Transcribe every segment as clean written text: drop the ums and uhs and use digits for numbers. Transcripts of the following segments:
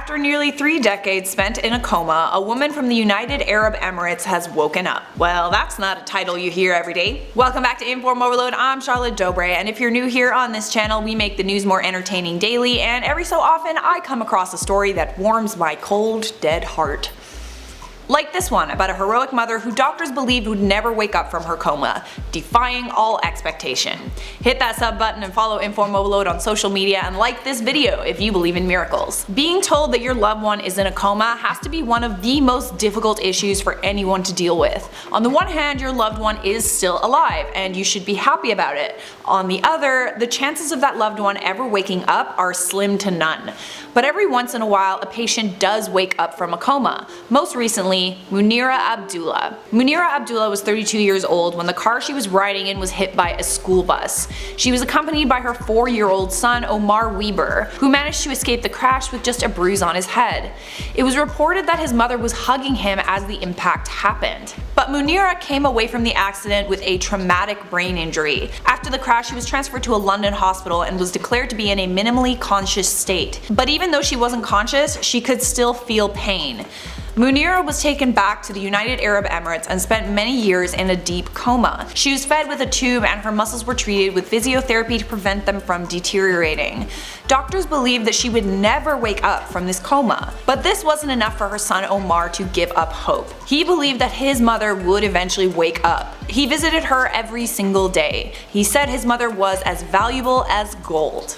After nearly 3 decades spent in a coma, a woman from the United Arab Emirates has woken up. Well, that's not a title you hear every day. Welcome back to InformOverload, I'm Charlotte Dobre, and if you're new here on this channel, we make the news more entertaining daily, and every so often I come across a story that warms my cold, dead heart. Like this one about a heroic mother who doctors believed would never wake up from her coma, defying all expectation. Hit that sub button and follow InformOverload on social media and like this video if you believe in miracles. Being told that your loved one is in a coma has to be one of the most difficult issues for anyone to deal with. On the one hand, your loved one is still alive and you should be happy about it. On the other, the chances of that loved one ever waking up are slim to none. But every once in a while, a patient does wake up from a coma. Most recently, Munira Abdullah. Munira Abdullah was 32 years old when the car she was riding in was hit by a school bus. She was accompanied by her 4-year-old son Omar Weber, who managed to escape the crash with just a bruise on his head. It was reported that his mother was hugging him as the impact happened. But Munira came away from the accident with a traumatic brain injury. After the crash, she was transferred to a London hospital and was declared to be in a minimally conscious state. But even though she wasn't conscious, she could still feel pain. Munira was taken back to the United Arab Emirates and spent many years in a deep coma. She was fed with a tube and her muscles were treated with physiotherapy to prevent them from deteriorating. Doctors believed that she would never wake up from this coma. But this wasn't enough for her son Omar to give up hope. He believed that his mother would eventually wake up. He visited her every single day. He said his mother was as valuable as gold.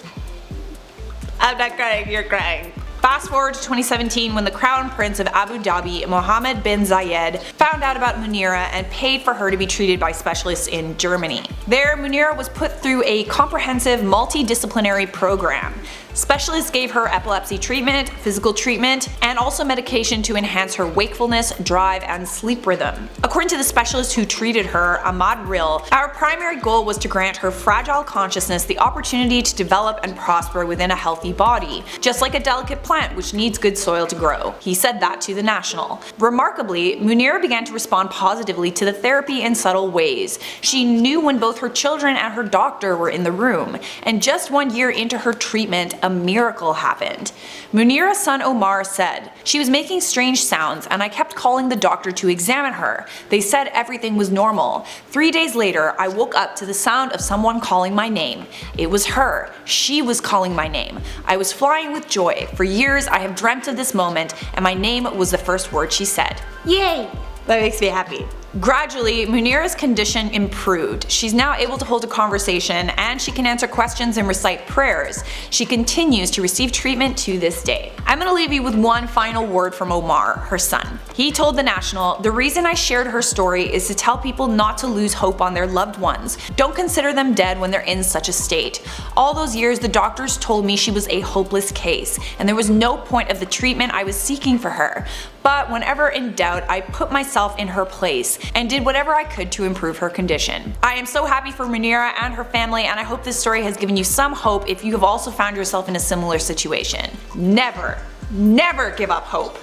I'm not crying, you're crying. Fast forward to 2017 when the Crown Prince of Abu Dhabi, Mohammed bin Zayed, found out about Munira and paid for her to be treated by specialists in Germany. There, Munira was put through a comprehensive multidisciplinary program. Specialists gave her epilepsy treatment, physical treatment, and also medication to enhance her wakefulness, drive, and sleep rhythm. According to the specialist who treated her, Ahmad Ril, our primary goal was to grant her fragile consciousness the opportunity to develop and prosper within a healthy body, just like a delicate plant which needs good soil to grow. He said that to the National. Remarkably, Munira began to respond positively to the therapy in subtle ways. She knew when both her children and her doctor were in the room, and just 1 year into her treatment, a miracle happened. Munira's son Omar said, "She was making strange sounds and I kept calling the doctor to examine her. They said everything was normal. 3 days later, I woke up to the sound of someone calling my name. It was her. She was calling my name. I was flying with joy. For years I have dreamt of this moment and my name was the first word she said." Yay! That makes me happy. Gradually, Munira's condition improved. She's now able to hold a conversation and she can answer questions and recite prayers. She continues to receive treatment to this day. I'm gonna leave you with one final word from Omar, her son. He told the National, "The reason I shared her story is to tell people not to lose hope on their loved ones. Don't consider them dead when they're in such a state. All those years the doctors told me she was a hopeless case and there was no point of the treatment I was seeking for her. But whenever in doubt, I put myself in her place and did whatever I could to improve her condition." I am so happy for Munira and her family, and I hope this story has given you some hope if you have also found yourself in a similar situation. Never, never give up hope.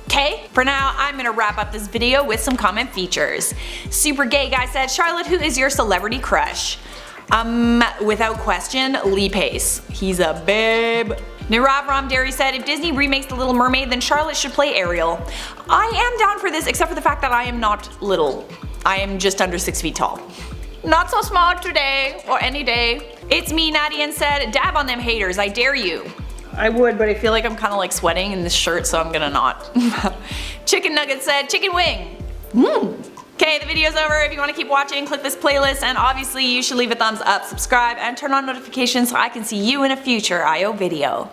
Okay, for now I'm gonna wrap up this video with some comment features. Super Gay Guy said, "Charlotte, who is your celebrity crush?" Without question, Lee Pace. He's a babe. Nirav Ramdari said, "If Disney remakes The Little Mermaid, then Charlotte should play Ariel." I am down for this, except for the fact that I am not little. I am just under 6 feet tall. Not so smart today, or any day. It's me, Nadia, said, "Dab on them haters, I dare you." I would, but I feel like I'm kinda like sweating in this shirt, so I'm gonna not. Chicken Nugget said, "Chicken wing." Okay, the video's over. If you want to keep watching, click this playlist, and obviously you should leave a thumbs up, subscribe, and turn on notifications so I can see you in a future IO video.